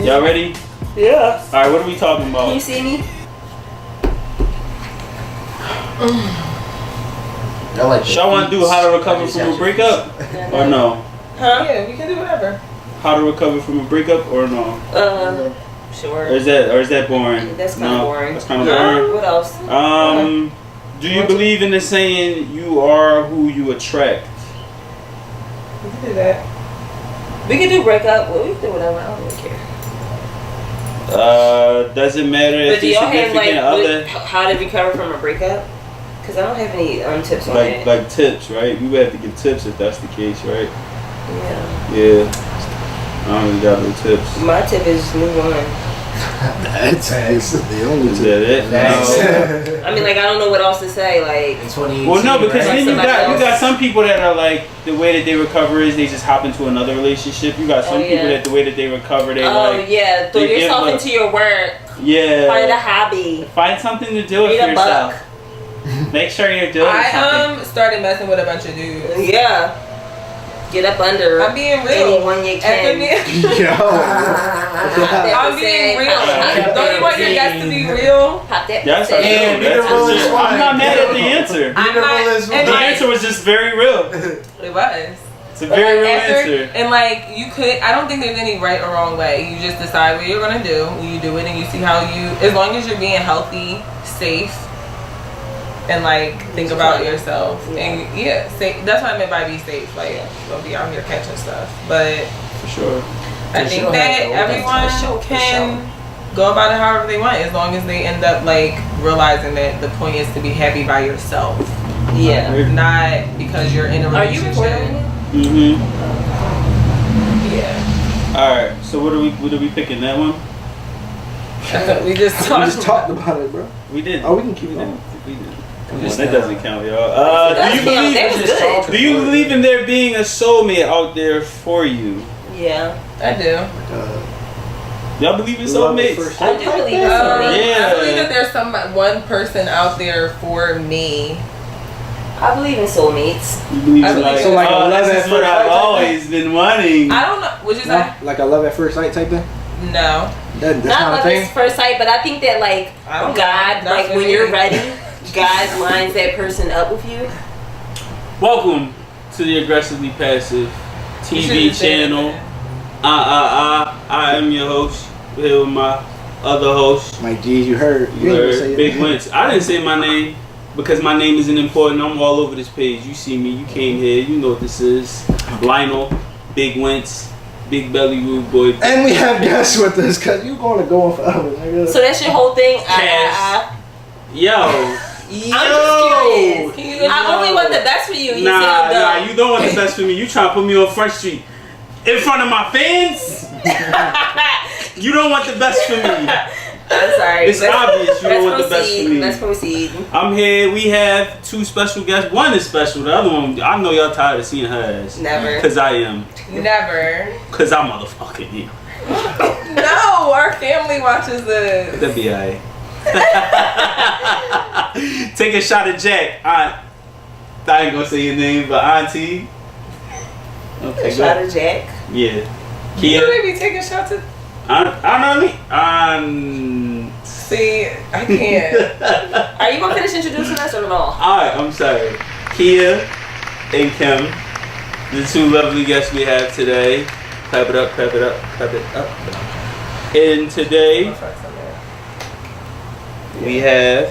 Y'all ready? Yeah. All right, what are we talking about? Can you see me? Y'all want to do how to recover from a breakup or no? Huh? Yeah, we can do whatever. How to recover from a breakup or no? Sure. Or is that boring? That's kind of boring. That's kind of boring. What else? Do you believe in the saying "you are who you attract"? We can do that. We can do breakup. Well, we can do whatever. I don't really care. Doesn't matter But if do your y'all have significant other. how to recover from a breakup? Because I don't have any tips on that. Like tips, right? We would have to give tips if that's the case, right? Yeah. Yeah. I don't really got no tips. My tip is move on. That's the only Is that it? No. I mean, like, I don't know what else to say. Like, Well, no, because right? then you Somebody got else. some people that are like the way that they recover is they just hop into another relationship. You got some people that the way that they recover they like yeah, throw they yourself give into your work. Yeah. Find a hobby. Find something to do it Read for a yourself. book. Make sure you're doing something. Started messing with a bunch of dudes. Yeah. Get up under. I'm being real. Anyone you can. Yo. I'm being real. Don't you want your guests to be real? Pop that. Yes, I do. I'm not mad at the answer. The answer was just very real. It was. It's a very real answer. And like I don't think there's any right or wrong way. You just decide what you're gonna do. You do it and you see how as long as you're being healthy, safe, and like think about yourself. And safe. That's what I meant by be safe. Like don't be out here catching stuff. But for sure. I think that everyone can go about it however they want, as long as they end up like realizing that the point is to be happy by yourself. Yeah. Not because you're in a relationship. Are you recording? Yeah. Alright, so what are we picking? That one? We just talked about it, bro. We did. Oh, we can keep going. We did. Come on, that doesn't count, y'all. Do you believe in there being a soulmate out there for you? Yeah, I do. Y'all believe in soulmates? I do believe in soulmates. Yeah. I believe that there's one person out there for me. I believe in soulmates. You believe in like a love at that's first what I've sight always been wanting. I don't know. Would you say? Like a love at first sight type thing? No. That's not not a love thing? at first sight, but I think that like God, like when you're ready, God lines that person up with you. Welcome to the Aggressively Passive TV channel. I am your host. Here with my other host. Mike G, you heard. You heard. Big Winch. I didn't say my name because my name isn't important. I'm all over this page. You see me. You came here. You know what this is. Lionel, Big Winch, Big Belly Rude Boy. And we have guests with us because you're going to go on forever, nigga. So that's your whole thing? Yo. I'm just curious. I only want the best for you. Nah, you don't want the best for me. You trying to put me on Front Street in front of my fans? You don't want the best for me. I'm sorry. It's obvious you don't want the best for me. Let's proceed. I'm here. We have two special guests. One is special. The other one, I know y'all tired of seeing her ass. Never. Because I am. Never. Because I'm motherfucking here. No, our family watches this. That'd be alright. Take a shot at Jack. I ain't gonna say your name, but Auntie. Okay, A shot of Jack? Yeah. Kia. You maybe take a shot to... I don't know. See, I can't. Are you gonna finish introducing us or no? Alright, I'm sorry. Kia and Kim, the two lovely guests we have today. Clap it up, clap it up, clap it up. And today we have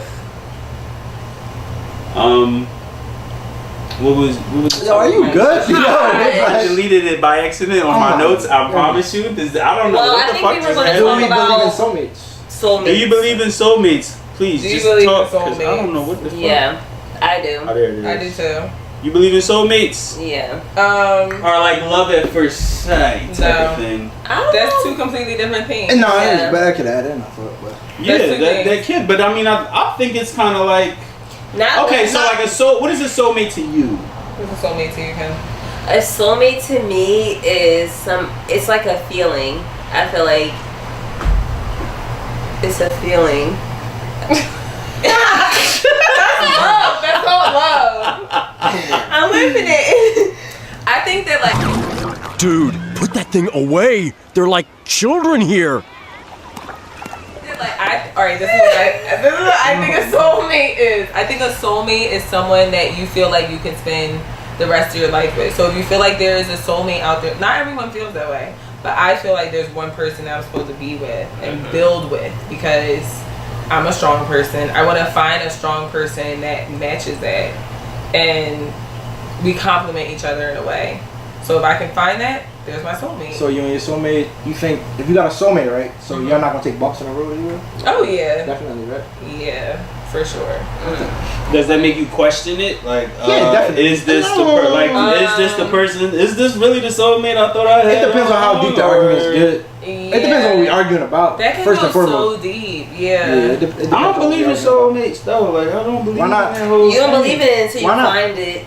what was Yo, are you good? Yo, I deleted it by accident on my notes. I promise you. I don't know what the fuck just happened. Do we believe in soulmates? Do you believe in soulmates? Please, do you just believe talk. in soulmates? I don't know what the fuck. Yeah, I do. Oh, there it is. I do too. You believe in soulmates? Yeah. Or like love at first sight type of thing? That's two completely different things. No, but I could add in. I thought, but yeah, that kid. But I mean, I think it's kind of like. What is a soulmate to you? What's a soulmate to you, Kim? A soulmate to me is it's like a feeling. I feel like it's a feeling. That's love. That's all love. I'm living it. I think that like... Dude, Put that thing away. They're like children here. Alright, this is what I think a soulmate is. I think a soulmate is someone that you feel like you can spend the rest of your life with. So if you feel like there is a soulmate out there, not everyone feels that way, but I feel like there's one person that I'm supposed to be with and build with, because I'm a strong person. I want to find a strong person that matches that, and we complement each other in a way. So if I can find that, there's my soulmate. So you and your soulmate, you think if you got a soulmate, right? So you're not gonna take bumps in the road either? Oh yeah, definitely, right? Yeah, for sure. Does that make you question it? Like, yeah, definitely. Is this is this the person? Is this really the soulmate I thought I had? It depends on how deep the argument's good. Yeah. It depends on what we're arguing about. That can first go and foremost. so deep. Yeah. I don't believe in soulmates though. Like, I don't believe. Why not? In that whole You don't thing. believe in it until you find it.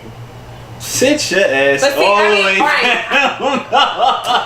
Sit your ass But see, all I the mean, way down.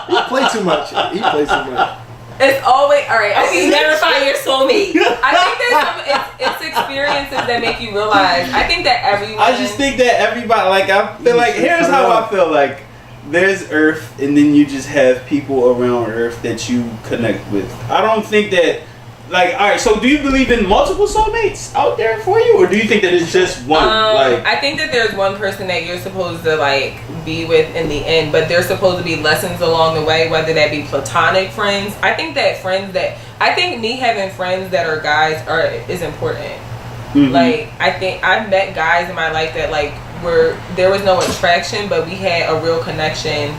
He plays too much. He plays too much. It's always alright. You never find your soulmate. I think that it's experiences that make you realize. I think that everyone. I just think that everybody, like, I feel like, here's how I feel like. There's Earth, and then you just have people around Earth that you connect with. I don't think that, like, all right. So, do you believe in multiple soulmates out there for you, or do you think that it's just one? I think that there's one person that you're supposed to like be with in the end, but there's supposed to be lessons along the way, whether that be platonic friends. I think me having friends that are guys is important. Mm-hmm. Like, I think I've met guys in my life that like there was no attraction, but we had a real connection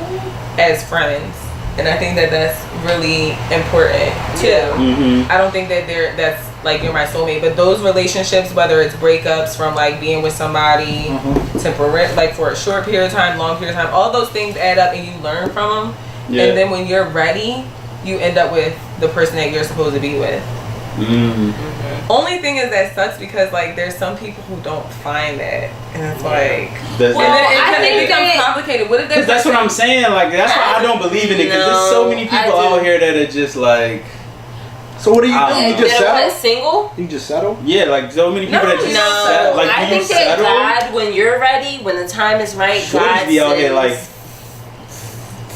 as friends, and I think that that's really important too. Mm-hmm. I don't think that that's like you're my soulmate, but those relationships, whether it's breakups from like being with somebody temporary, like for a short period of time, long period of time, all those things add up and you learn from them. Yeah. And then when you're ready, you end up with the person that you're supposed to be with. Only thing is that sucks because like there's some people who don't find that, and it's like, I think it becomes complicated. What if that's what I'm saying? Like, that's why I don't believe in it, because there's so many people out here that are just like. So what do you do? You just settle? Single? You just settle? Yeah, like so many people that just settle. Like, I think that God, when you're ready, when the time is right, God be out here like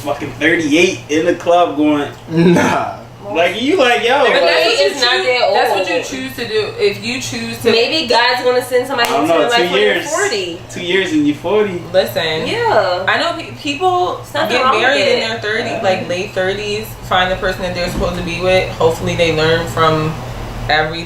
fucking 38 in the club going. Nah. Like, you like, yo. But that's what you choose to do. If you choose to. Maybe God's going to send somebody into your life when you're 40. 2 years and you're 40. Listen. Yeah. I know people get married in their 30s, like late 30s, find the person that they're supposed to be with. Hopefully they learn from every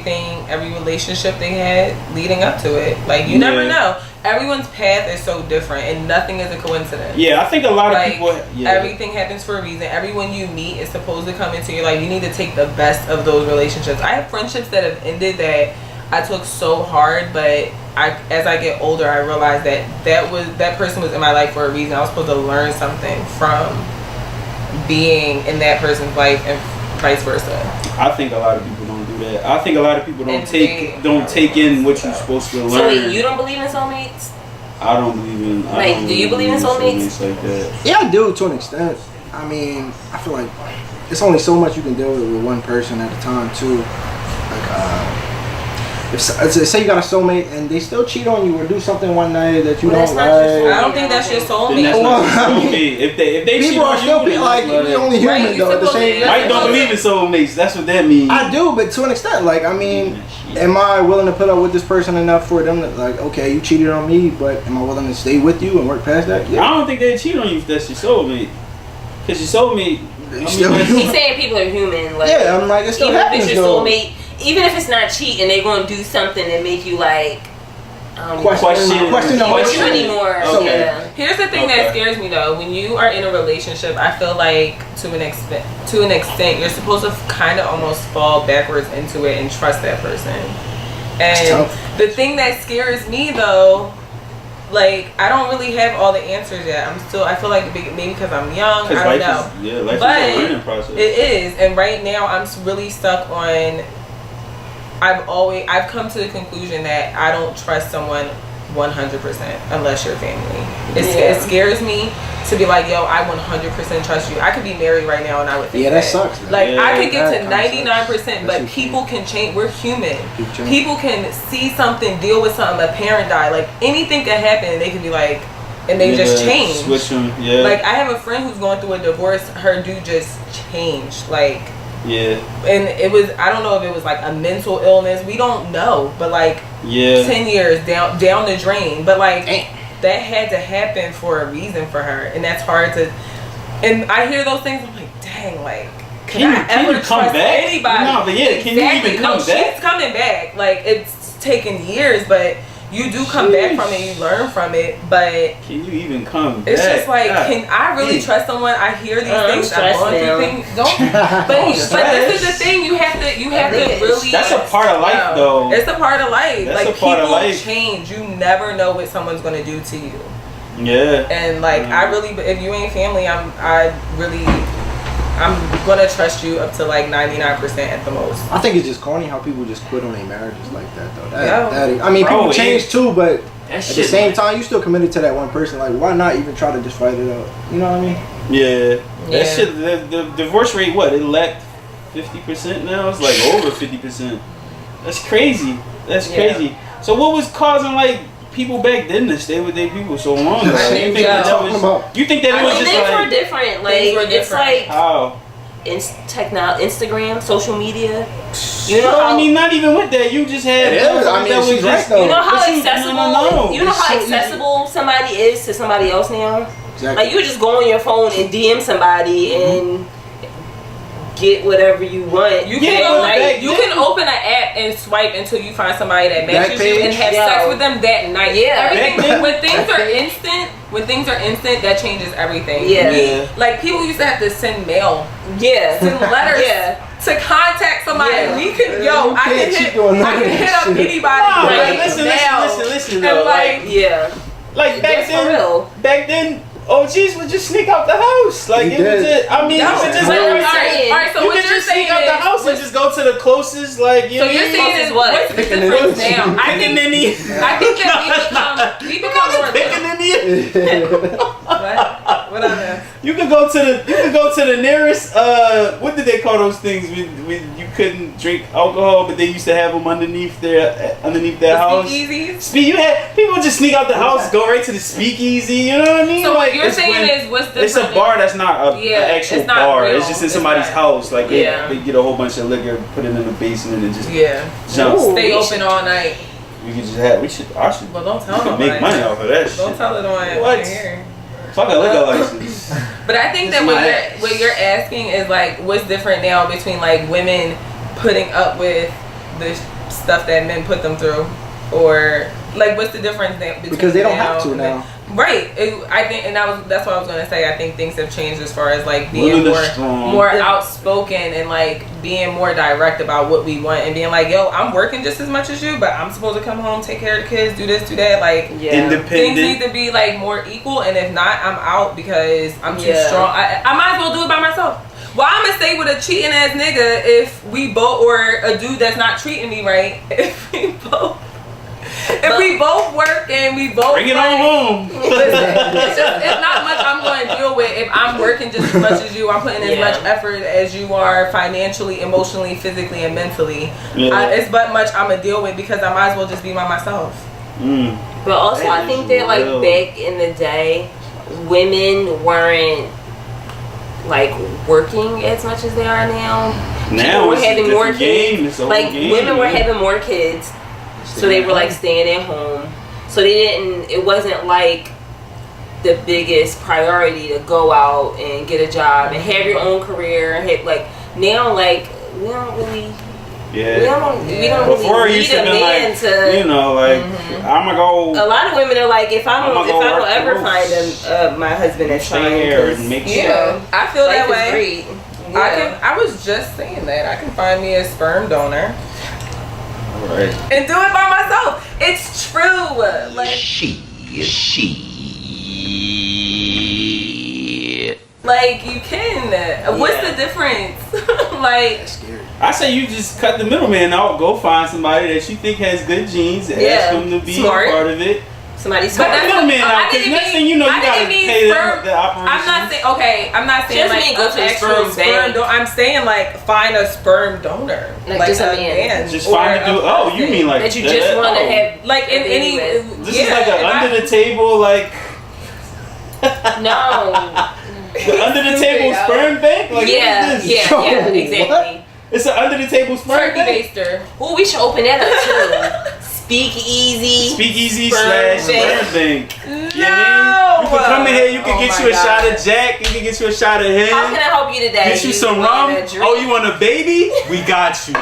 relationship they had leading up to it. Like, you never know. Everyone's path is so different, and nothing is a coincidence. Yeah, I think a lot of people. Yeah. Everything happens for a reason. Everyone you meet is supposed to come into your life. You need to take the best of those relationships. I have friendships that have ended that I took so hard, but as I get older, I realized that person was in my life for a reason. I was supposed to learn something from being in that person's life, and vice versa. I think a lot of people don't do that. I think a lot of people don't take in what you're supposed to learn. So wait, you don't believe in soulmates? I don't believe in. Do you believe in soulmates? Like that? Yeah, I do to an extent. I mean, I feel like it's only so much you can deal with one person at a time too. Like, if say you got a soulmate and they still cheat on you or do something one night that you don't like, I don't think that's your soulmate. That's not your soulmate. If they people cheat are on still you, like you're only human though. At the same time, Mike don't believe in soulmates. That's what that means. I do, but to an extent, like, I mean, am I willing to put up with this person enough for them to, like, okay, you cheated on me, but am I willing to stay with you and work past that? Yeah. I don't think they cheat on you if that's your soulmate. Because your soulmate. He's saying people are human. Like, yeah, I'm like, it still happens if it's your soulmate, even if it's not cheating, they're going to do something that make you like question the whole anymore. Okay. Yeah. Here's the thing that scares me though. When you are in a relationship, I feel like to an extent, you're supposed to kind of almost fall backwards into it and trust that person. And the thing that scares me though, like, I don't really have all the answers yet. I feel like maybe because I'm young, I don't know. Life is a learning process. It is, and right now I'm really stuck on. I've come to the conclusion that I don't trust someone 100% unless you're family. It scares me to be like, yo, I 100% trust you. I could be married right now and I would think that sucks. Like, I could get to 99%, but people can change. We're human. People can see something, deal with something, a parent die. Like, anything can happen and they can be like, and they just change. Switch them, yeah. Like I have a friend who's going through a divorce. Her dude just changed, like. Yeah. And it was, I don't know if it was like a mental illness. We don't know, but like 10 years down the drain. But like that had to happen for a reason for her, and that's hard to. And I hear those things. I'm like, dang, like. Can I ever trust anybody? No, but yeah, can you even come back? She's coming back. Like it's taken years, but you do come back from it. You learn from it, but can you even come back? It's just like, can I really trust someone? I hear these things. I'm going through things. But this is the thing. You have to really. That's a part of life, though. It's a part of life. That's like a part of people life. change. You never know what someone's gonna do to you. Yeah. And like I really, if you ain't family, I'm gonna trust you up to like 99% at the most. I think it's just corny how people just quit on their marriages like that though. I mean, people change too, but at the same time, you still committed to that one person. Like, why not even try to just fight it out? You know what I mean? Yeah. That shit. The divorce rate, what? It lacked 50% now. It's like over 50%. That's crazy. That's crazy. So what was causing like people back then to stay with their people so long? You think that it was just things like were different? Like it's like how Instagram, social media. You know, I mean, not even with that. You just had. She's right though. You know how accessible. No. You know how accessible somebody is to somebody else now. Exactly. Like you just go on your phone and DM somebody and get whatever you want. You can open an app and swipe until you find somebody that matches you and have sex with them that night. Yeah. Everything when things are instant, that changes everything. Yeah. Like people used to have to send mail. Yeah. Send letters. To contact somebody, we can. I can hit up anybody right now. Listen. And like back then. OGs would just sneak out the house. Like it was just. I mean, all right. So you what could you're just saying sneak out the house and just go to the closest. Like you. So you're saying is what's the difference now? I think that we become more. What on that? You could go to the nearest. What did they call those things when you couldn't drink alcohol, but they used to have them underneath their house? Speakeasies. People just sneak out the house, go right to the speakeasy. You know what I mean? So what you're saying is what's different? It's a bar that's not an actual it's not bar. real. It's just in somebody's house. Like they get a whole bunch of liquor, put it in the basement, and just jump. Stay open all night. We could just have. I should. Well, don't tell them. Make money off of that shit. Don't tell it on here. Fuck a liquor license. But I think that what you're asking is like what's different now between like women putting up with the stuff that men put them through, or like what's the difference between because they don't have to now. Right. I think, and that's what I was gonna say. I think things have changed as far as like being more outspoken and like being more direct about what we want and being like, yo, I'm working just as much as you, but I'm supposed to come home, take care of the kids, do this, do that. Like, independent. Things need to be like more equal, and if not, I'm out because I'm too strong. I might as well do it by myself. Well, I'm gonna stay with a cheating ass nigga if we both, or a dude that's not treating me right. If we both work and we both bring it on home. It's not much I'm going to deal with if I'm working just as much as you. I'm putting as much effort as you are financially, emotionally, physically, and mentally. It's but much I'm gonna deal with because I might as well just be by myself. But also, I think that like back in the day, women weren't like working as much as they are now. Now we're having more kids. Like women were having more kids. So they were like staying at home. So it wasn't like the biggest priority to go out and get a job and have your own career. And have, like now, like we don't really. We don't really need a man to. You know, like I'm gonna go. A lot of women are like, if I don't ever find my husband that's trying and make sure. I feel that way. I was just saying that I can find me a sperm donor. Right. And do it by myself. It's true. Like like you can. What's the difference? Like that's scary. I say you just cut the middleman out. Go find somebody that you think has good genes. Ask them to be a part of it. Somebody smart. But middleman out. Because next thing you know, you gotta pay them the operation. I'm not saying like go to the actual sperm donor. I'm saying like find a sperm donor. Like just a man. Just find a dude. Oh, you mean like that you just want to have like in any. This is like an under the table like. No. The under the table sperm bank? Like, Yeah, what is this? yeah, exactly. It's an under the table sperm Turkey bank? baster. Oh, we should open that up too. Speakeasy. Speakeasy Sperm / sperm bank. No. You know what I mean? You can come in here, you can Oh get my you a God. shot of Jack, you can get you a shot of him. How can I help you today? Get you some rum. Oh, you want a baby? We got you.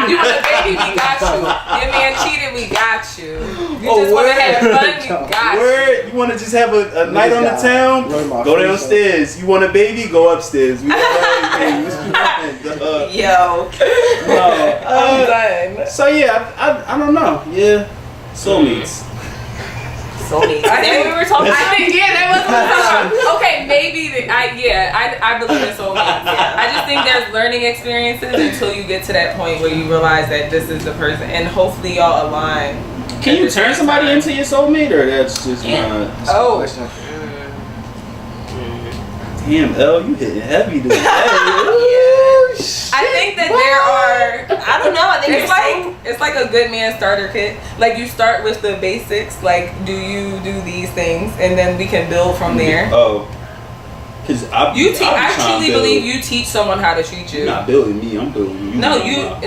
You want a baby? We got you. Your man cheated? We got you. You Oh, just want to word. have fun? We got you. Word, you want to just have a night on the town? Go downstairs. You want a baby? Go upstairs. We got everything. Yo. I'm done. So yeah, I don't know. Yeah, soulmates. Soulmates. I think we were talking. I think that was what we were talking about. Okay, maybe I believe in soulmates. I just think there's learning experiences until you get to that point where you realize that this is the person, and hopefully y'all align. Can you turn somebody into your soulmate, or that's just not? Oh. Damn, L, you hitting heavy today. I think that there are. I don't know. I think It's like a good man starter kit. Like you start with the basics. Like, do you do these things, and then we can build from there. Oh, because I truly believe you teach someone how to treat you. You're not building me. I'm building you.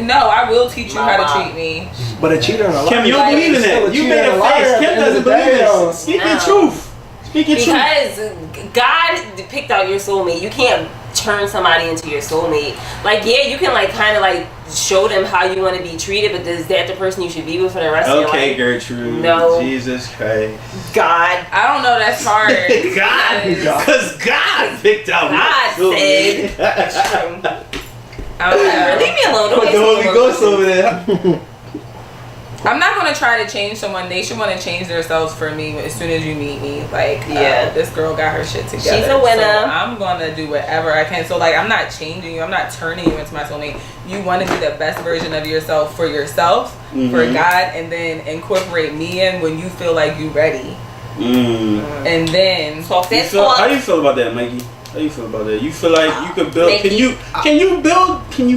No, I will teach you how to treat me. But a cheater and a liar. Kim, you don't believe in that. You made a face. Kim doesn't believe in it. Speak your truth. Speak your truth. Because God picked out your soulmate. You can't turn somebody into your soulmate. Like, yeah, you can like kind of like show them how you want to be treated, but is that the person you should be with for the rest of your life? Okay, Gertrude. No. Jesus Christ. God. I don't know. That's hard. God. Because God picked out God my said. I don't know. Leave me alone. Don't Put the Holy Ghost over there. I'm not gonna try to change someone. They should want to change themselves for me as soon as you meet me. Like, yeah, this girl got her shit together. She's a winner. So I'm gonna do whatever I can. So like, I'm not changing you. I'm not turning you into my soulmate. You want to be the best version of yourself for yourself, for God, and then incorporate me in when you feel like you ready. And then talk that talk. talk. How do you feel about that, Mikey? How do you feel about that? You feel like you could build? Mikey. Can you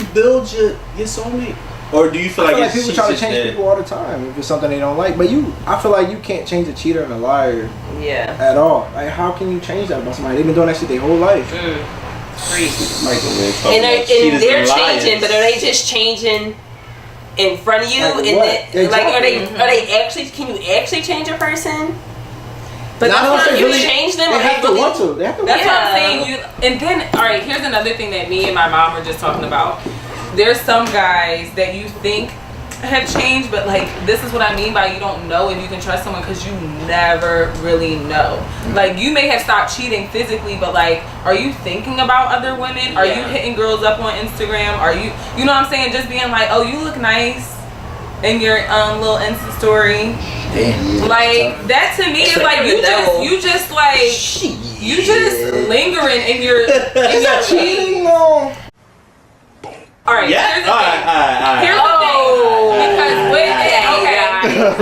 build your soulmate? Or do you feel like people try to change people all the time if it's something they don't like? But I feel like you can't change a cheater and a liar. Yeah. At all. Like, how can you change that about somebody? They've been doing that shit their whole life. And they're changing, but are they just changing in front of you? Like and what? then, like, are they actually? Can you actually change a person? But Not that's not you really, change them. They Or have they to really, want to. They have to that's want what I'm saying. And then, all right, here's another thing that me and my mom were just talking about. There's some guys that you think have changed, but like, this is what I mean by you don't know if you can trust someone because you never really know. Like, you may have stopped cheating physically, but like, are you thinking about other women? Are you hitting girls up on Instagram? Are you know what I'm saying? Just being like, oh, you look nice in your little Insta story. Damn. Like, that to me is like, you just lingering in your cheating? No. All right. Yeah. Here's the thing. Here's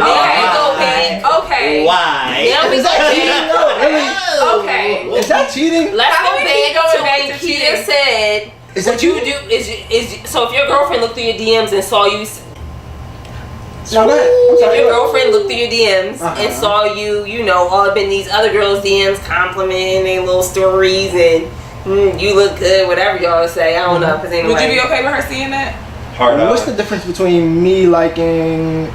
All the thing. Okay. Why? Now we Is that cheating? No, really? Okay. Is that cheating? Let's How go do we keep going back back to when to Keita cheating? said, Is what that you do is so if your girlfriend looked through your DMs and saw you. No, go ahead. I'm If sorry, your go ahead. girlfriend looked through your DMs and saw you know, all up in these other girls' DMs complimenting their little stories and you look good, whatever y'all say. I don't know. Cause anyway. Would you be okay with her seeing that? What's the difference between me liking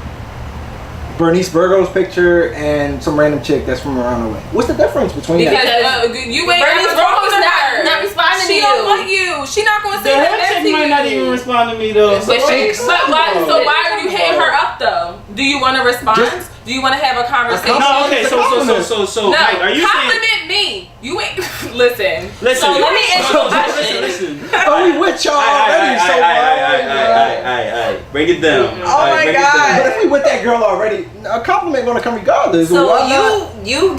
Bernice Burgos' picture and some random chick that's from around the way? What's the difference between Because that? you ain't Bernice ever talking to Burgos her. not responding to She you. don't want you. She not gonna say The that head to chick might not you. even respond to me though. But why are you hitting her up though? Do you want to respond? Do you want to have a conversation? No, okay, so No, Mike, are you saying? compliment me. You ain't listen. Listen. So let me ask you a question. Listen. Oh, we with y'all already, so Alright. Break it down. Oh my break it God. down. But if we with that girl already, a compliment gonna come regardless. So Why not? you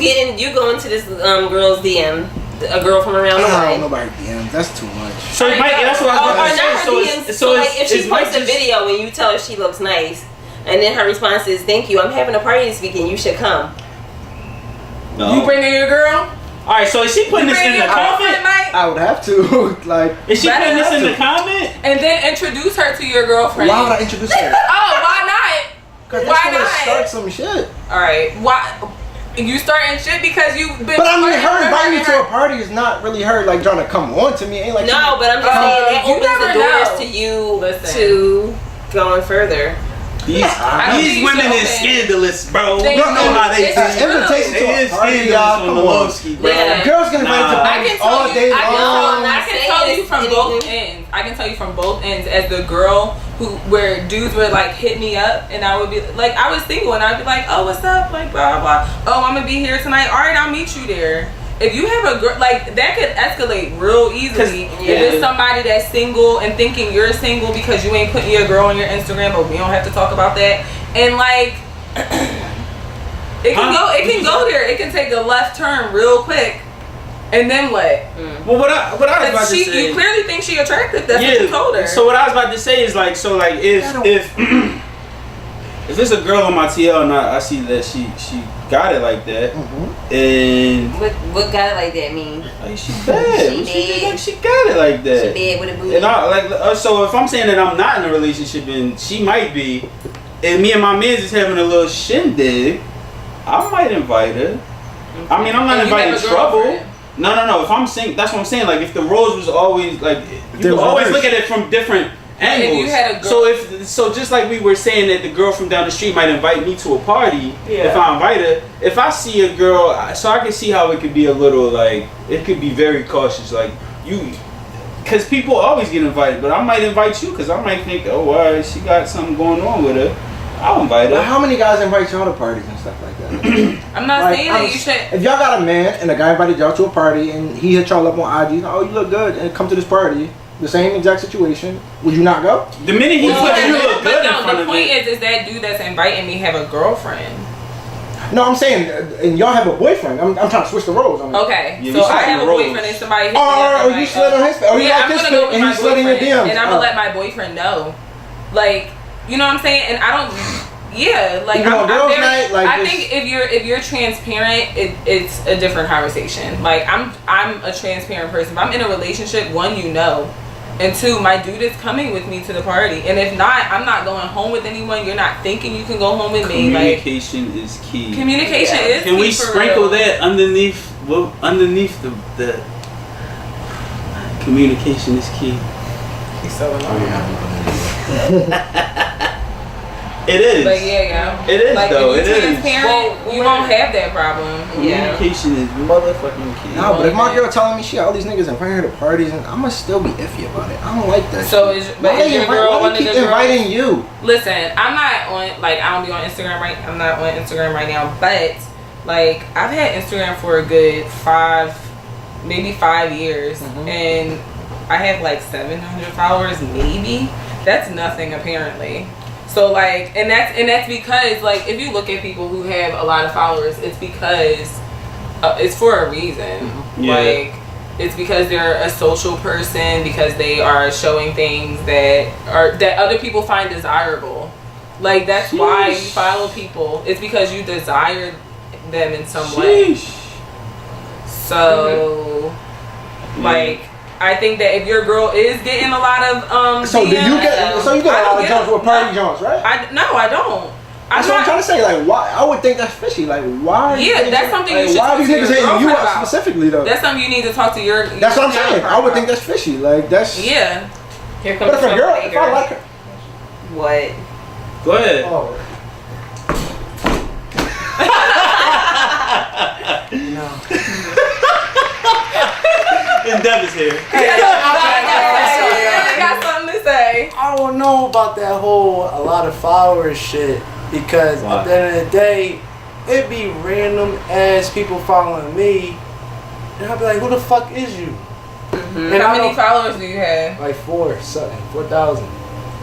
go into this girl's DM, a girl from around the I way. don't know about DMs. That's too much. So Mike, that's what I was Or about to not her say. DMs. So So like if she it's Mike posts a just- video and you tell her she looks nice, and then her response is, "Thank you, I'm having a party this weekend. You should come." No. You bringing your girl? All right, so is she putting this in the comment? I would have to. Like, Is she putting this in the to. comment? And then introduce her to your girlfriend. why would I introduce her? Oh, why not? Because Why that's gonna not? start some shit. All right. Why? you starting shit because you've been. But I mean, her inviting me to a party is not really her like trying to come on to me. Ain't like no, but I'm just saying that you opens the never doors know. to you Listen. to going further. These women is scandalous, bro. They You don't know how they it's do. invitation to They a is party, scandalous y'all. on Come the on. low-ski, bro. Yeah. Girls get invited to Nah. parties all day long. I can tell you from both ends. I can tell you from both ends. As the girl where dudes would like hit me up, and I would be like, I was single, and I'd be like, oh, what's up, like blah blah. Oh, I'm gonna be here tonight. All right, I'll meet you there. If you have a girl, like, that could escalate real easily. If it's somebody that's single and thinking you're single because you ain't putting your girl on your Instagram, but we don't have to talk about that. And like, it can go there. It can take a left turn real quick. And then what? Well, what I was about to say, you clearly think she attractive. That's what you told her. So what I was about to say is like, so like if if it's a girl on my TL and I see that she got it like that, and What got it like that mean? like she bad, she got it like that. She bad with a booty. And I like so if I'm saying that I'm not in a relationship and she might be, and me and my mans is having a little shindig, I might invite her. I mean, I'm not inviting trouble. No. If I'm saying, that's what I'm saying. Like, if the roles was always like, you can always look at it from different angles. If you had a girl, so just like we were saying that the girl from down the street might invite me to a party. If I invite her, if I see a girl, so I can see how it could be a little like, it could be very cautious. Like because people always get invited, but I might invite you because I might think, oh, why she got something going on with her. I'll invite her. Well, how many guys invite y'all to parties and stuff like that? I'm not saying that you should. If y'all got a man and a guy invited y'all to a party and he hit y'all up on IG, oh, you look good, and come to this party, the same exact situation, would you not go? The minute he puts you look good in front of the point it. is that dude that's inviting me have a girlfriend. No, I'm saying, and y'all have a boyfriend. I'm trying to switch the roles on it. Okay, Yeah, so I have a boyfriend and somebody hit me up. Oh, you slid on his face. Oh, you like this fit, and he slid in your DMs. And I'm gonna let my boyfriend know. Like, you know what I'm saying? And I don't. Yeah, like even on girls' night, like I think if you're transparent, it's a different conversation. Like I'm a transparent person. If I'm in a relationship, one, you know, and two, my dude is coming with me to the party. And if not, I'm not going home with anyone. You're not thinking you can go home with me. Communication is key. Communication is key. Can we for sprinkle real. that underneath the communication is key. He's so It is. But yeah. It is like, though. If It you're is. transparent, you won't have that problem. Communication is motherfucking key. No, but if my girl telling me she got all these niggas inviting her to parties, and I'm gonna still be iffy about it. I don't like that. So shit. is your girl one of the keep girls? inviting you? Listen, I'm not on I don't be on Instagram I'm not on Instagram right now, but like I've had Instagram for a good 5 years, and I have like 700 followers, maybe. That's nothing apparently. So like, and that's because like if you look at people who have a lot of followers, it's because it's for a reason. Like it's because they're a social person, because they are showing things that other people find desirable. Like that's why you follow people. It's because you desire them in some way. So like I think that if your girl is getting a lot of so DMs, do you get? So you get a lot of jumps with party jumps, right? I don't. That's what I'm trying to say. Like, why? I would think that's fishy. Like, why? Yeah, that's something you should why talk do to you your niggas hitting you girlfriend up about. specifically though? That's something you need to talk to your. That's what I'm saying. I would think that's fishy. Like that's. Yeah. Here comes But if a girl, if I like her, What? Go ahead. oh. And Dev is here. I got something to say. I don't know about that whole a lot of followers shit because at the end of the day, it be random ass people following me, and I'll be like, who the fuck is you? And how many followers do you have? Like 4,000. I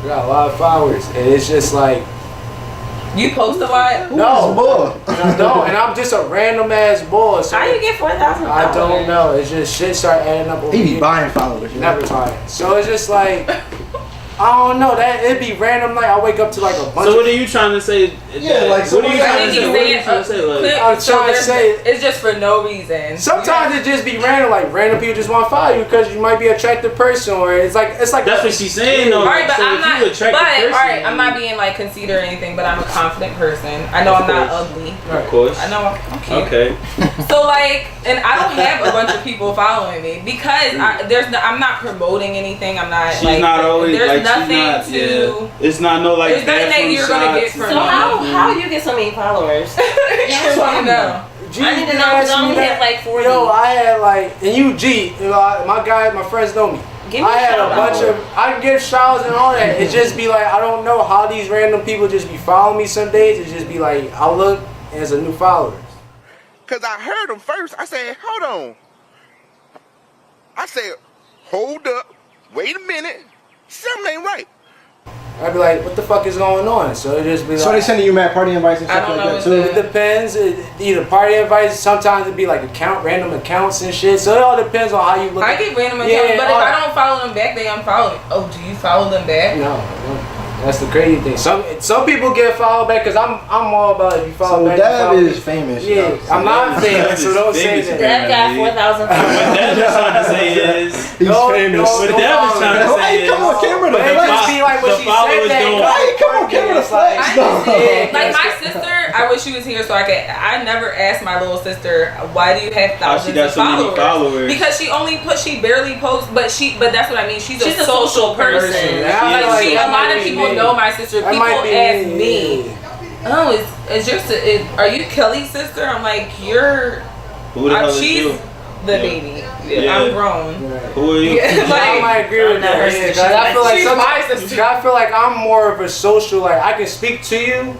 got a lot of followers, and it's just like. You post a lot? No, and I'm just a random ass boy. So How you get 4,000 followers? I don't know. It's just shit start adding up. He be buying followers. Never mind. So it's just like, I don't know. That it'd be random. Like I wake up to like a bunch. So what are you trying to say? Yeah, like, what are you trying to say? What are you saying, trying to say? Like, I'm trying to say it's just for no reason. Sometimes it just be random. Like random people just want to follow you because you might be an attractive person, or it's like that's what she's saying though. All right, but so I'm not. person, all right, I'm not being like conceited or anything, but I'm a confident person. I know I'm not ugly. Of course. I know I'm cute. Okay. So like, and I don't have a bunch of people following me because I'm not promoting anything. I'm not. She's like, not always there's like nothing she's not, to. Yeah. It's not no like. There's nothing that you're gonna get from So how you get so many followers? I want to know. I need to know because I only have like 40. Yo, I had like, and you G, you know, my friends know me. Give me I had a shout bunch out. of, I give showers and all that. It just be like, I don't know how these random people just be following me some days. It just be like, I look and it's a new follower. Cause I heard them first. I said, hold on. I said, hold up. Wait a minute. Something ain't right. I'd be like, what the fuck is going on? So it just be like. So they sending you mad party invites and I stuff don't like know that too. It depends. Either party invites, sometimes it'd be like random accounts and shit. So it all depends on how you look. I get random accounts, Yeah, but if I don't follow them back, they unfollow me. Oh, do you follow them back? No, that's the crazy thing. Some people get followed back because I'm all about if you follow So back. Dev you is follow famous. me. Yeah, yo. I'm not famous, so don't say famous that. Dev got 4,000 What followers. Dev is trying to say is. He's famous. What Dev is trying to say is. Come on camera to But it flex. just be like when The she followers said that. don't- Why you come on camera to flex? I No. understand. Like my sister, I wish she was here so I could. I never asked my little sister, why do you have How she thousands got of so many followers? Because she barely posts, but that's what I mean. She's a social person. Yeah, Like like, a that lot might of be people me. know my sister. That People might be ask me. me, "Oh, are you Kelly's sister?" I'm like, Who the hell is she's you? the baby. Yeah. I'm grown. Who are you? Yeah. I might agree with that. She's Yeah, 'cause I feel like she's my sister. I feel like I'm more of a social. Like I can speak to you.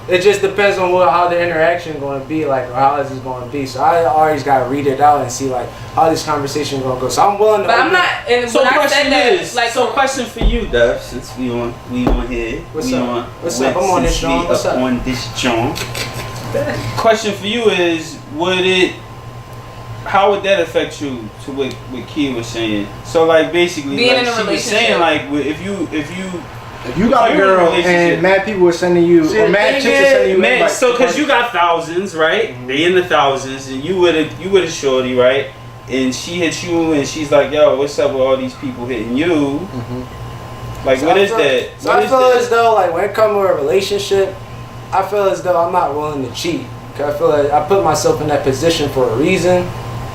It just depends on how the interaction going to be, like, or how this is going to be. So I always got to read it out and see like how this conversation going to go. So I'm willing to. But I'm not. And So when I question said that, is, like, so question for you, Dev, since we on here. What's we up? On, What's up? I'm on this since joint. we What's up? on this joint. Question for you is, how would that affect you to what Kia was saying? So like basically, Being like in a she was relationship. saying, like if you got a you're in a girl relationship. and mad people are sending you, See, or the mad thing chicks are sending you, man, invites so to because you parties. got thousands, right? They in the thousands, and you with a shorty, right? And she hits you, and she's like, "Yo, what's up with all these people hitting you?" Like, So what I is feel- that? So What I is feel that? as though like when it comes to a relationship, I feel as though I'm not willing to cheat. Cause I feel like I put myself in that position for a reason.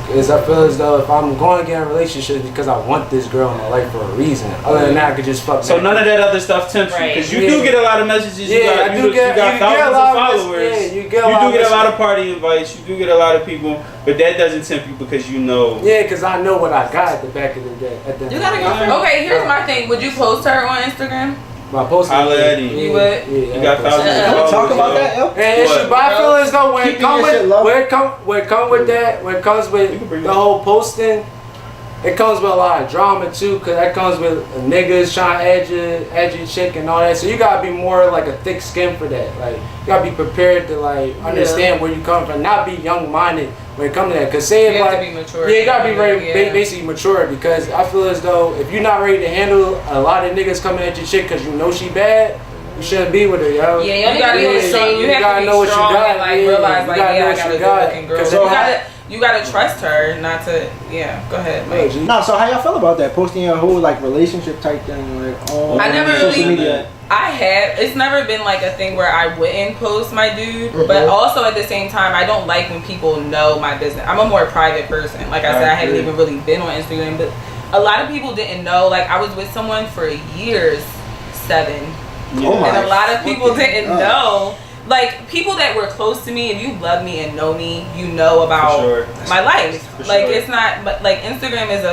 Cause I feel as though if I'm going to get in a relationship it's because I want this girl in my life for a reason. Other than that, I could just fuck. So back. none of that other stuff tempts you, Right. because you do get a lot of messages. Yeah, I do you get got a thousands lot of of followers. yeah, you get a You lot do of get a lot of messages. party invites. You do get a lot of people, but that doesn't tempt you because you know. Yeah, because I know what I got at the back of the day. At the You gotta go. Okay, here's my thing. Would you post her on Instagram? My post. Holla at him. You would? You got thousands of Can we followers. talk about yo. that, yo? And it's What? but I feel as though when it Keeping comes your shit with low. when it come with that, when it comes with You can bring the it. whole posting, it comes with a lot of drama too, cause that comes with niggas trying to edge your chick and all that. So you gotta be more like a thick skin for that. Like you gotta be prepared to like understand where you come from, not be young minded when it comes to that. Cause say You if have to like be mature. yeah, you gotta be very Yeah. basically mature because I feel as though if you're not ready to handle a lot of niggas coming at your chick cause you know she bad, you shouldn't be with her, yo. Yeah, You gotta be strong. You have gotta to be know what you strong got. and like Yeah, realize you like gotta know I what got you a got. good looking girl. 'Cause You gotta trust her not to. Yeah, go ahead. Mike. No, so how y'all feel about that? Posting a whole like relationship type thing, like on I never social really- media. I have. It's never been like a thing where I wouldn't post my dude, but Mhm. also at the same time, I don't like when people know my business. I'm a more private person. Like I said, I hadn't agree. even really been on Instagram, but a lot of people didn't know. Like I was with someone for years, 7, Oh my and a lot of people fucking didn't God. know. Like people that were close to me, if you love me and know me, you know about sure. my life. For Like sure. it's not, but like Instagram is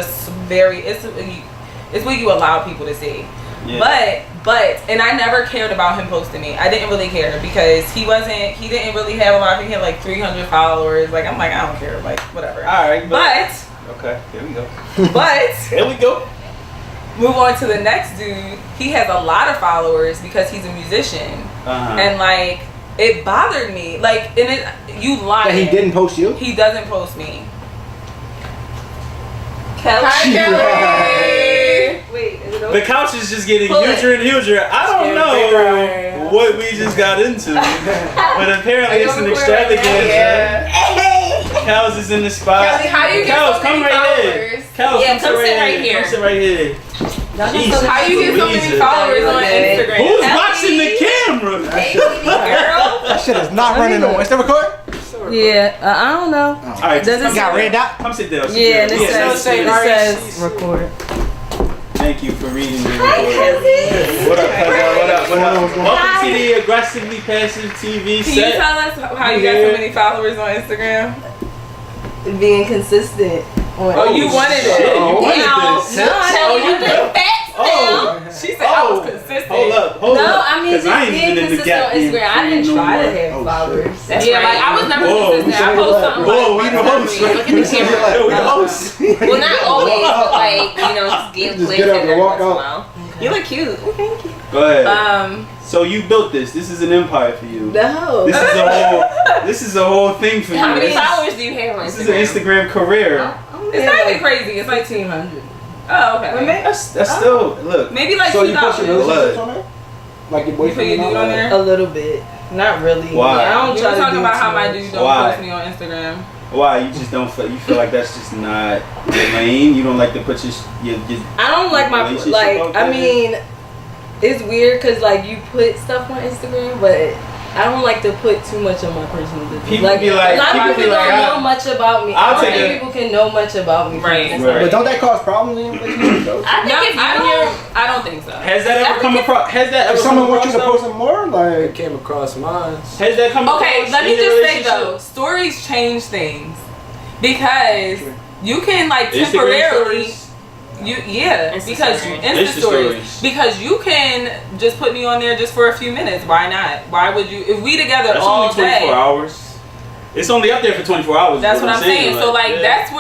it's what you allow people to see. Yeah. But and I never cared about him posting me. I didn't really care because he didn't really have a lot. He had like 300 followers. Like I'm like I don't care. Like whatever. All right, But okay, here we go. but Here we go. move on to the next dude. He has a lot of followers because he's a musician, Uh-huh. and like it bothered me. Like and you lying. That he didn't post you? He doesn't post me. Kelly. Hi, Kelly. Wait, is it over? The couch is just getting Pull it. huger and huger. I don't know what we just got into, but apparently it's an extravaganza. Cows is in the spot. Kelly, how do you get Cows, so come many right here. followers? Cows, Yeah, come sit right here. here. Come sit right here. Jesus, How you get so many Louisa. followers on Instagram? Who's Kelly? watching the camera? Girl. That shit is not running no more. Is that recording? Yeah, I don't know. All right, Does it come say- sit red down. dot? Come sit down. Sit Yeah, down. and it says RECC. record. Thank you for reading the report. What up, cousin? What up? What up? Welcome to the Aggressively Passive TV Can you set. tell us how you got so many followers on Instagram? Being consistent. Oh, you wanted it. Shit, you wanted Now, this. no, Oh, you did. facts Oh, She said I was consistent. hold up, hold No, up. I mean 'Cause just I ain't being even in the consistent gap on Instagram. I didn't no try to more. have followers. That's Yeah, right. like I was never Whoa, consistent. I post something Whoa, we like the host. Look at the camera. Yo, we the host. Well, not always, but like, just give Just plays get up every and walk once in a out. while. You look cute. Oh, thank you. Go ahead. So you built this. This is an empire for you. No. This is a whole thing for you. How many This- followers do you have on This is an Instagram? Instagram career. It's not even crazy. It's like 1,500. Oh, okay. That's still look. Maybe like So you post your 2,000. relationships on there? Like your You put boyfriend your and all dude on that? there? A little bit. Not really. Why? I don't You try were to talking do about too how my much. dude don't Why? post me on Instagram. Why you just don't feel? You feel like that's just not your lane. You don't like to put your I don't like my relationship like. out I there? mean, it's weird because like you put stuff on Instagram, but I don't like to put too much of my personal business. People be like- a lot of people people be like, don't I- know much about me. I'll I don't take think it. people can know much about me. from Right. Instagram. But don't that cause problems in your relationship though? I think if you and your I don't think so. Has that ever come across? Has that If ever someone come wants you to across? post it more, It like came across mine. Has that come across? Okay, let me in your just say relationship? though, stories change things because you can like Instagram temporarily. stories? Because stories. Insta Insta stories. stories. Because you can just put me on there just for a few minutes. Why not? Why would you? If we together That's all only 24 day. hours. It's only up there for 24 hours. is That's what I'm saying. So like yeah. that's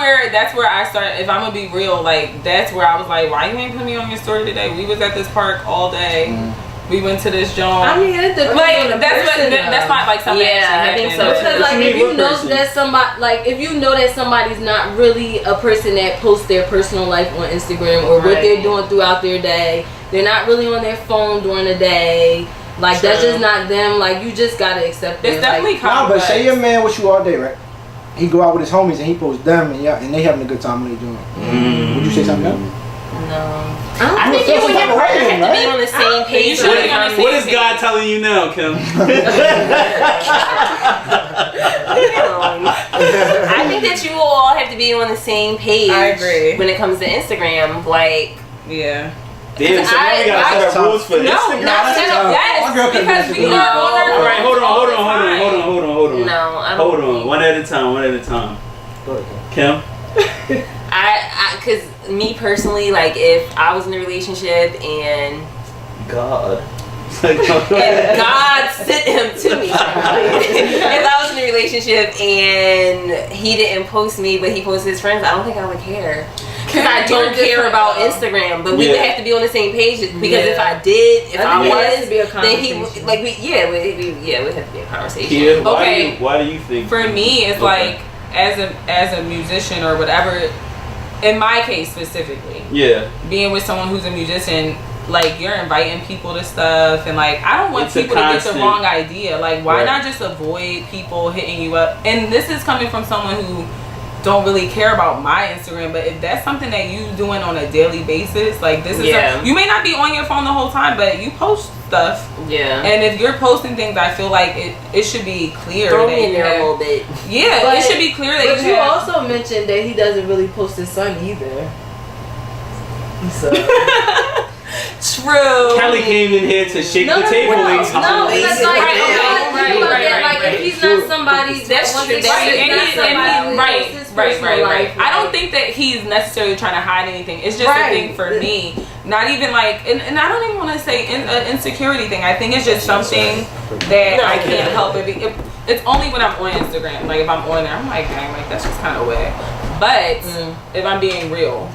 where I start. If I'm gonna be real, like that's where I was like, why you ain't put me on your story today? We was at this park all day. We went to this joint. I mean, it depends like on the that's person, that's though. not like something. Yeah, that I think actually so. happened. Because like What if you you mean, know what person? that somebody like if you know that somebody's not really a person that posts their personal life on Instagram or what Right. they're doing throughout their day, they're not really on their phone during the day. Like that's True. just not them. Like you just gotta accept it. It's definitely like, nah, but complex. say your man with you all day, right? He go out with his homies and he posts them and and they having a good time when they doing it. Would you say something else? no. I think you and your partner have to be on the same page. You should when it be on the comes same What is God telling you now, Kim? I think that you will all have to be on the same page. I agree. When it comes to Instagram, like Yeah. Damn, so now we gotta set up rules for No, Instagram. not set up. My Yes, girl couldn't because do we that. are on our All right, hold on. all the time. no, I don't. Hold on, one at a time. Go ahead, Kim? Cause me personally, like if I was in a relationship and God. and God sent him to me. If I was in a relationship and he didn't post me, but he posted his friends, I don't think I would care. Because I don't care about Instagram, but we would have to be on the same page. Because if I did, if I think it has was, to be a then he conversation. like it would have to be a conversation. Kia, Okay. why do you think? For me, it's Okay. like as a musician or whatever. In my case specifically, Yeah. being with someone who's a musician, like you're inviting people to stuff, and like I don't want It's a people to get the constant- wrong idea. Like, why Right. not just avoid people hitting you up? And this is coming from someone who don't really care about my Instagram, but if that's something that you doing on a daily basis, like this is you may not be on your phone the whole time, but you post stuff. Yeah. And if you're posting things, I feel like it should be clear. Throw that me in you there a have- little bit. Yeah, But- it should be clear that But you you have. also mentioned that he doesn't really post his son either. So True. Kelly came in here to shake no, the table. no, ladies and no, gentlemen. because like, Right, if okay, I right, think about right, that, right, like right. if he's not somebody That's that true. wants to Right, date, and not he, somebody right, who posts his right, personal life, I don't like- think that he's necessarily trying to hide anything. It's just a Right. thing for me. Not even like, and I don't even want to say an insecurity thing. I think it's just something that I can't help it. It's only when I'm on Instagram. Like if I'm on there, I'm like, dang, like that's just kind of wet. But if I'm being real,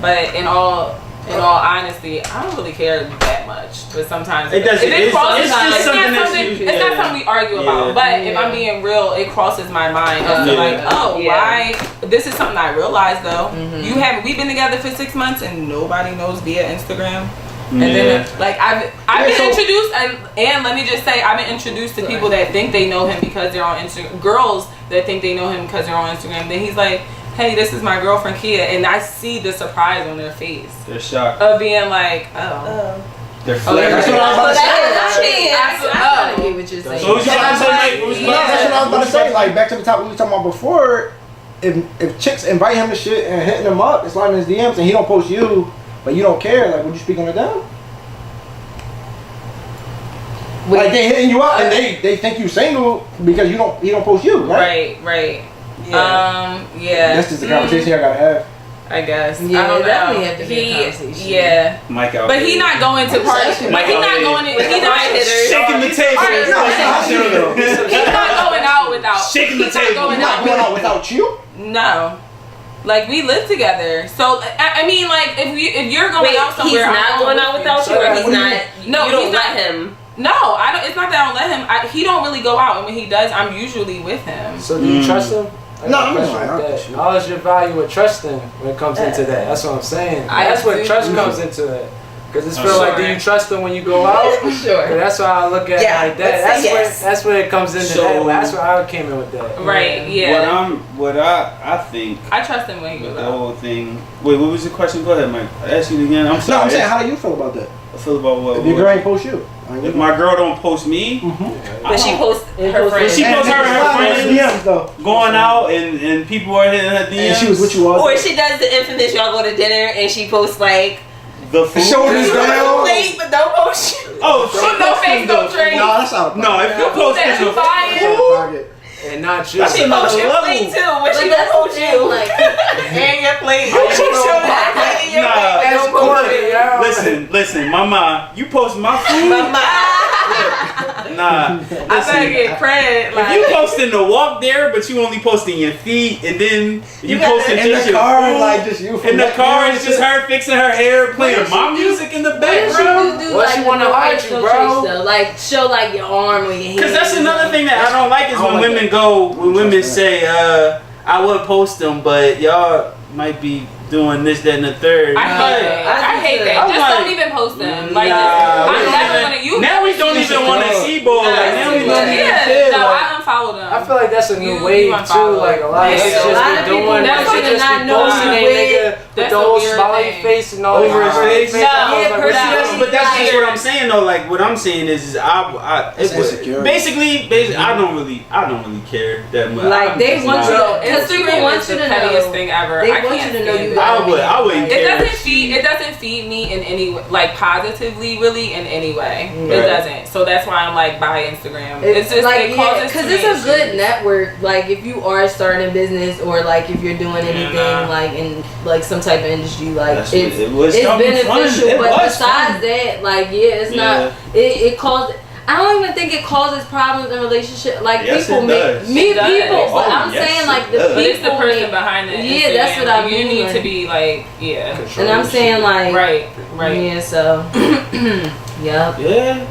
but in all honesty, I don't really care that much. But sometimes It doesn't. if it It's crosses just lines, something it's not that something. you- It's not something something we argue about. But if I'm being real, it crosses my mind as to like, why? This is something I realized though. We've been together for 6 months and nobody knows via Instagram. And then like I've been introduced and let me just say I've been introduced to people that think they know him because they're on Instagram. Girls that think they know him because they're on Instagram. Then he's like, hey, this is my girlfriend Kia, and I see the surprise on their face. They're shocked. Of being like, They're flaring. That's what I was about to say. I get what you're saying. So what was you about to say, Mike? That's what I was about to say. Like back to the topic we were talking about before. If chicks invite him to shit and hitting him up, it's sliding his DMs, and he don't post you, but you don't care. Like, would you speak on it down? Like they hitting you up and they think you single because he don't post you, right? Right. Yeah. That's just the conversation I gotta have. I guess. Yeah, I don't know. definitely have to be a conversation. Yeah. Mike out. But he not going to parties. But he not going. He not shaking the table. He's not going out without. Shaking the table. He's not going out without you. No. Like we live together, so I mean, like if you're going out somewhere, he's not going out without you, or he's not. No, you don't he's let not, him. No, I don't. It's not that I don't let him. He don't really go out, and when he does, I'm usually with him. So do you trust him? No, I'm not. Knowledge your value with trusting when it comes into that. That's what I'm saying. That's where trust comes into it. Because it's feel like, do you trust them when you go out? Sure. That's why I look at it like that. That's where it comes into that. That's where I came in with that. Right. Yeah. What I think. I trust him when he goes out. The whole thing. Wait, what was the question? Go ahead, Mike. I asked you again. I'm sorry. No, I'm saying, how do you feel about that? I feel about what? If your girl ain't post you. If my girl don't post me, but she posts her friends. She posts her friends DMs though, going out and people are hitting her DMs. And she was with you all day. Or she does the infamous y'all go to dinner and she posts like the food. Shoulders down. Plate, but don't post you. Oh, she no face, no drink. No, that's out of No, if you post that you buying. And not you. That's she posts your plate too. When she don't post you, like, and your plate. She show that plate in your plate. That's corny. Listen, mama, you post my food. Nah, listen, I better get credit. Like, if you posting the walk there, but you only posting your feet, and then you posting in just the your car, food, like just you. in the car, it's just her fixing her hair, playing my music in the background. What she wanna hide you, bro? Like show like your arm or your hand. Because that's another thing that I don't like is when women women say, I would post them, but y'all might be doing this, that, and the third. I hate that. Just don't even post them. Like, I'm never gonna use. Now we don't even want to see ball. Like now we don't even care. No, I unfollow them. I feel like that's a new wave too. Like a lot of chicks just be doing. That's They just not be know posting you a nigga with the whole smiley face and all over his face. But that's just what I'm saying though. Like what I'm saying is basically I don't really care that much. Like they want you to. Instagram wants you to know. The pettiest thing ever. They want you to know you. I wouldn't care. It doesn't feed me in any way, like positively, really in any way. It doesn't. So that's why I'm like buy Instagram. It's just like because it's a good network. Like if you are starting a business or like if you're doing anything like in like some type of industry, like it's beneficial. But besides that, like it's not. It caused. I don't even think it causes problems in relationship. Like people meet people, but I'm saying like the people. But it's the person behind it. Yeah, that's what I mean. You need to be like, and I'm saying like, right. Yeah, so, yep. Yeah.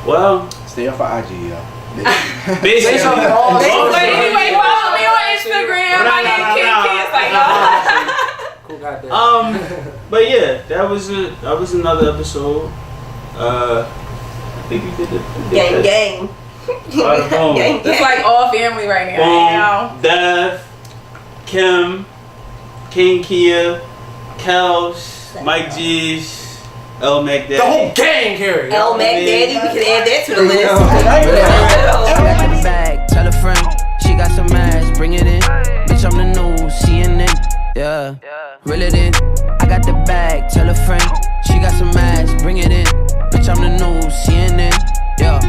Well, stay off of IG, yo. Basically. Anyway, follow me on Instagram. My name is Kid. Cool, goddamn. But yeah, that was another episode. I think we did it. Gang. It's like all family right now. Dev, Kim, King Kia, Kels, Mike G's, L Mac Daddy. The whole gang here. L Mac Daddy, we can add that to the list. Got the bag, tell a friend, she got some ass, bring it in. Bitch, I'm the new CNN, yeah. Reel it in. I got the bag, tell a friend, she got some ass, bring it in. Bitch, I'm the new CNN, yeah.